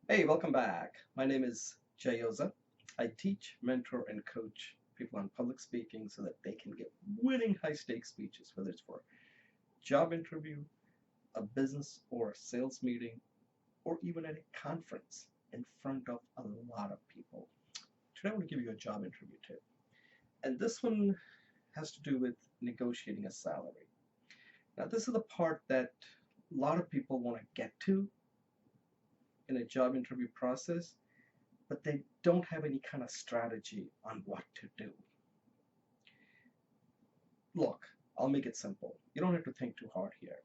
Hey, welcome back. My name is Jay Oza. I teach, mentor, and coach people on public speaking so that they can get winning high stakes speeches, whether it's for a job interview, a business or a sales meeting, or even at a conference in front of a lot of people. Today, I want to give you a job interview tip. And this one has to do with negotiating a salary. Now, this is the part that a lot of people want to get to in a job interview process, but they don't have any kind of strategy on what to do. Look, I'll make it simple. You don't have to think too hard here.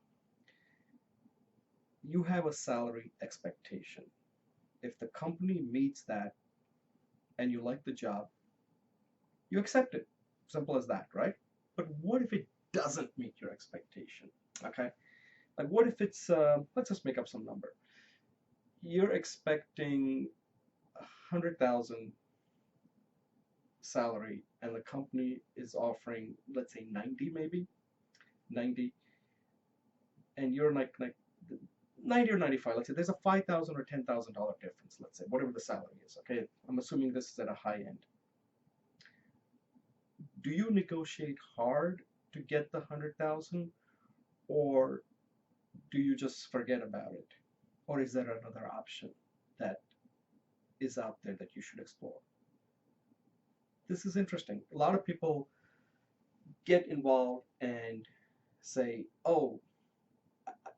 You have a salary expectation. If the company meets that and you like the job, you accept it. Simple as that, right? But what if it doesn't meet your expectation? Okay? Like, what if it's, let's just make up some number. You're expecting 100,000 salary and the company is offering, let's say 90 maybe, 90, and you're like 90 or 95, let's say there's a $5,000 or $10,000 difference, let's say, whatever the salary is, okay? I'm assuming this is at a high end. Do you negotiate hard to get the 100,000, or do you just forget about it? Or is there another option that is out there that you should explore? This is interesting. A lot of people get involved and say, oh,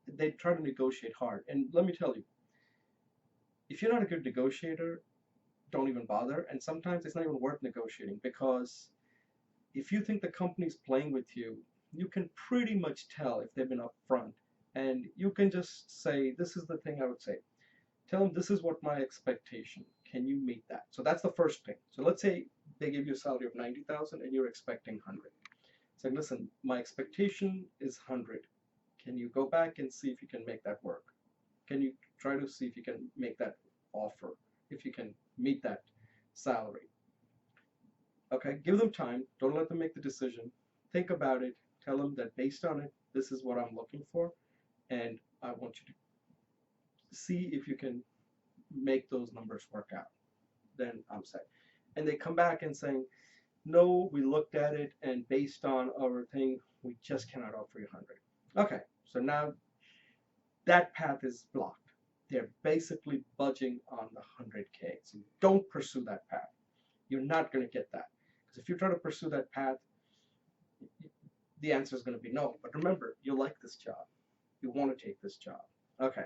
they try to negotiate hard. And let me tell you, if you're not a good negotiator, don't even bother. And sometimes it's not even worth negotiating, because if you think the company's playing with you, you can pretty much tell if they've been upfront. And you can just say, this is the thing I would say. Tell them this is what my expectation. Can you meet that? So that's the first thing. So let's say they give you a salary of 90,000 and you're expecting 100. Say, listen, my expectation is 100. Can you go back and see if you can make that work? Can you try to see if you can make that offer, if you can meet that salary? Okay, give them time. Don't let them make the decision. Think about it. Tell them that based on it, this is what I'm looking for, and I want you to see if you can make those numbers work out. Then I'm set. And they come back and saying, no, we looked at it, and based on our thing, we just cannot offer you 100. Okay, so now that path is blocked. They're basically budging on the 100K. So don't pursue that path. You're not going to get that. Because if you try to pursue that path, the answer is going to be no. But remember, you like this job. You want to take this job. Okay.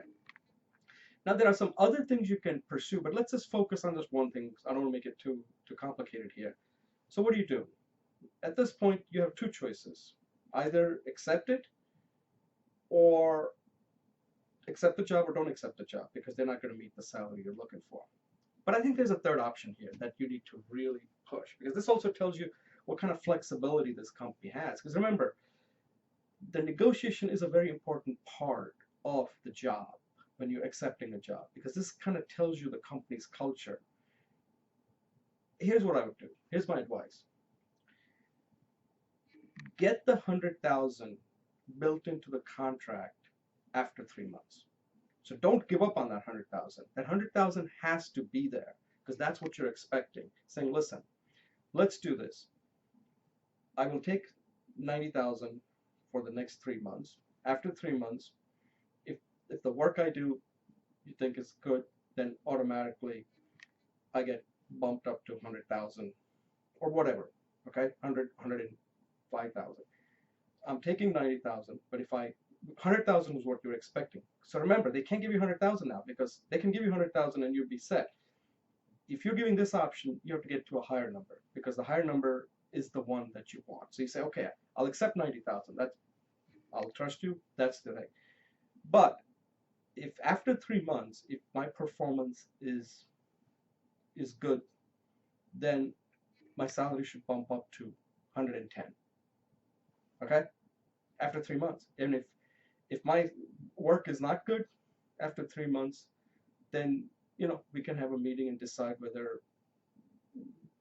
Now there are some other things you can pursue, but let's just focus on just one thing. I don't want to make it too complicated here. So what do? At this point, you have two choices. Either accept it, or accept the job, or don't accept the job, because they're not going to meet the salary you're looking for. But I think there's a third option here that you need to really push, because this also tells you what kind of flexibility this company has. Because remember, the negotiation is a very important part of the job when you're accepting a job, because this kind of tells you the company's culture. Here's what I would do. Here's my advice. Get the 100,000 built into the contract after 3 months. So don't give up on that 100,000. That 100,000 has to be there, because that's what you're expecting. Saying, listen, let's do this. I will take 90,000 for the next 3 months. After 3 months, if the work I do you think is good, then automatically I get bumped up to 100,000 or whatever. Okay, 105,000. I'm taking 90,000, but if 100,000 was what you're expecting. So remember, they can't give you 100,000 now, because they can give you 100,000 and you'd be set. If you're giving this option, you have to get to a higher number, because the higher number is the one that you want. So you say, okay, I'll accept 90,000. I'll trust you. That's the thing. But if after 3 months, if my performance is good, then my salary should bump up to 110. Okay, after 3 months. And if my work is not good after 3 months, then we can have a meeting and decide whether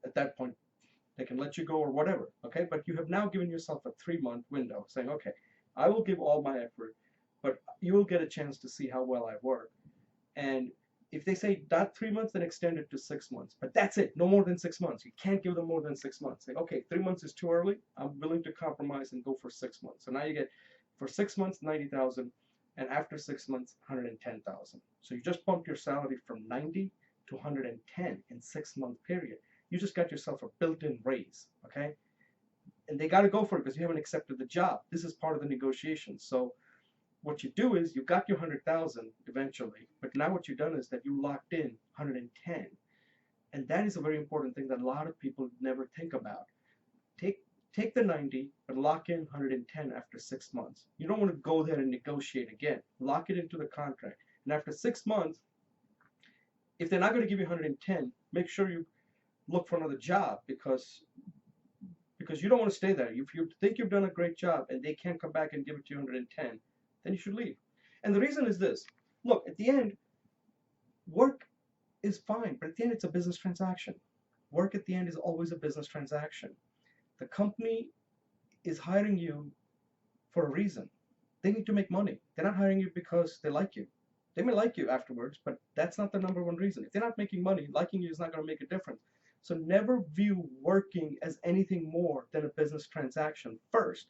at that point they can let you go or whatever. Okay, but you have now given yourself a 3-month window, saying, okay, I will give all my effort, but you will get a chance to see how well I work, and If they say not 3 months, then extend it to 6 months. But that's it, no more than 6 months. You can't give them more than 6 months. Say, okay, 3 months is too early. I'm willing to compromise and go for 6 months. So now you get for 6 months 90,000, and after 6 months 110,000. So you just bumped your salary from 90 to 110 in 6 month period. You just got yourself a built-in raise, okay? And they got to go for it because you haven't accepted the job. This is part of the negotiation. So what you do is you got your 100,000 eventually, but now what you've done is that you locked in 110, and that is a very important thing that a lot of people never think about. Take the 90, but lock in 110 after 6 months. You don't want to go there and negotiate again. Lock it into the contract, and after 6 months, if they're not going to give you 110, make sure you look for another job because you don't want to stay there. If you think you've done a great job and they can't come back and give it to you 110, then you should leave. And the reason is this. Look, at the end, work is fine, but at the end, it's a business transaction. Work at the end is always a business transaction. The company is hiring you for a reason. They need to make money. They're not hiring you because they like you. They may like you afterwards, but that's not the number one reason. If they're not making money, liking you is not going to make a difference. So never view working as anything more than a business transaction first.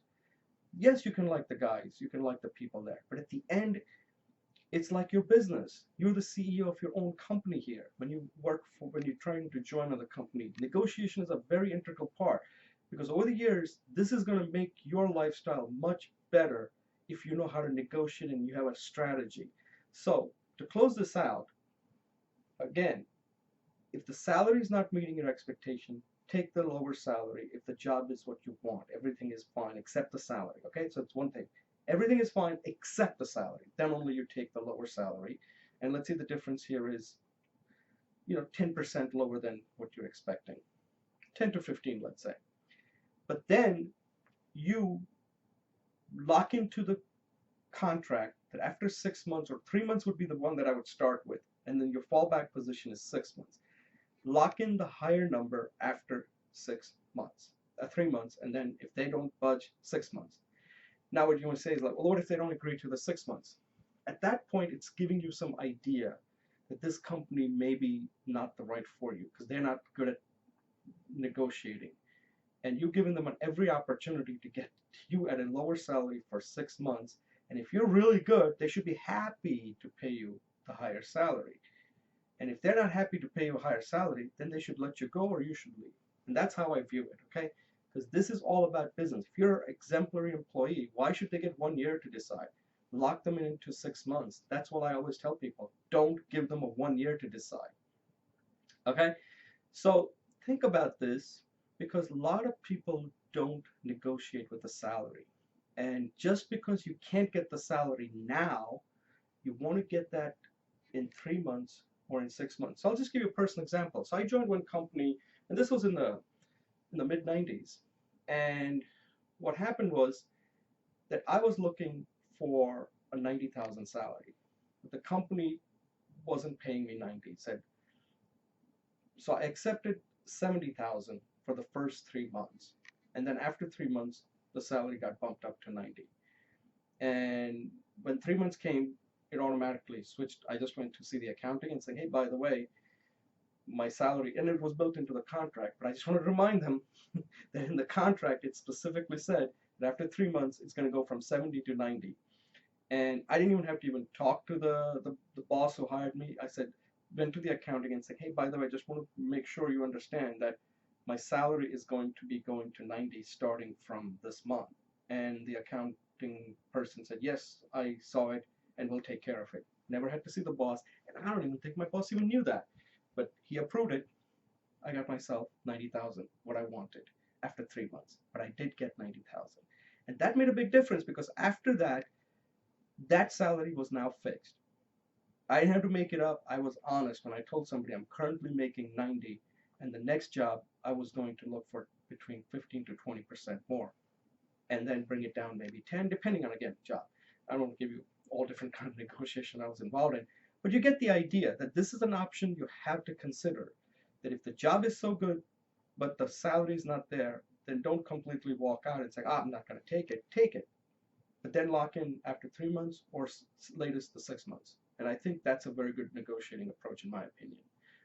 Yes, you can like the guys, you can like the people there, but at the end, it's like your business. You're the CEO of your own company here. When you're trying to join another company, negotiation is a very integral part because over the years, this is going to make your lifestyle much better if you know how to negotiate and you have a strategy. So to close this out, again, if the salary is not meeting your expectation, take the lower salary. If the job is what you want, everything is fine except the salary. Okay, so it's one thing. Everything is fine except the salary. Then only you take the lower salary. And let's say the difference here is, 10% lower than what you're expecting. 10 to 15, let's say. But then you lock into the contract that after 6 months, or 3 months would be the one that I would start with, and then your fallback position is 6 months. Lock in the higher number after 6 months, 3 months, and then if they don't budge, 6 months. Now what you want to say is like, well, what if they don't agree to the 6 months? At that point, it's giving you some idea that this company may be not the right for you because they're not good at negotiating. And you've given them every opportunity to get you at a lower salary for 6 months. And if you're really good, they should be happy to pay you the higher salary. And if they're not happy to pay you a higher salary, then they should let you go or you should leave. And that's how I view it, okay? Because this is all about business. If you're an exemplary employee, why should they get 1 year to decide? Lock them into 6 months. That's what I always tell people. Don't give them a 1 year to decide. Okay? So think about this because a lot of people don't negotiate with the salary. And just because you can't get the salary now, you want to get that in 3 months or in 6 months. So I'll just give you a personal example. So I joined one company, and this was in the mid 90s. And what happened was that I was looking for a 90,000 salary. But the company wasn't paying me 90. Said so I accepted 70,000 for the first 3 months. And then after 3 months, the salary got bumped up to 90. And when 3 months came, it automatically switched. I just went to see the accounting and say, hey, by the way, my salary, and it was built into the contract, but I just want to remind them that in the contract, it specifically said that after 3 months, it's going to go from 70 to 90. And I didn't even have to even talk to the boss who hired me. I went to the accounting and said, hey, by the way, I just want to make sure you understand that my salary is going to be going to 90 starting from this month. And the accounting person said, yes, I saw it and we'll take care of it. Never had to see the boss. And I don't even think my boss even knew that. But he approved it. I got myself 90,000, what I wanted, after 3 months. But I did get 90,000. And that made a big difference because after that, that salary was now fixed. I didn't have to make it up. I was honest when I told somebody I'm currently making 90, and the next job I was going to look for between 15 to 20% more, and then bring it down maybe 10, depending on, again, job. I don't want to give you all different kind of negotiation I was involved in, but you get the idea that this is an option you have to consider. That if the job is so good, but the salary is not there, then don't completely walk out and say, I'm not going to take it. Take it. But then lock in after 3 months or latest the 6 months. And I think that's a very good negotiating approach, in my opinion.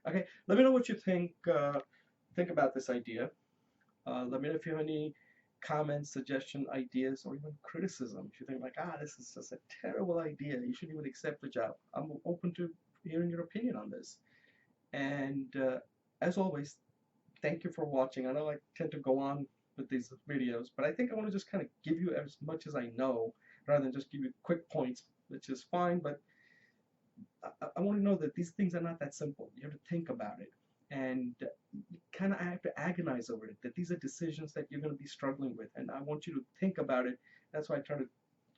Okay, let me know what you think about this idea. Let me know if you have any comments, suggestion, ideas, or even criticism. If you think like, this is just a terrible idea, you shouldn't even accept the job. I'm open to hearing your opinion on this. And as always, thank you for watching. I know I tend to go on with these videos, but I think I want to just kind of give you as much as I know rather than just give you quick points, which is fine, but I want to know that these things are not that simple. You have to think about it, and you kind of have to agonize over it, that these are decisions that you're going to be struggling with, and I want you to think about it. That's why I try to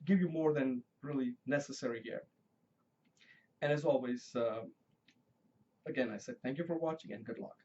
give you more than really necessary here. And as always, again, I said thank you for watching and good luck.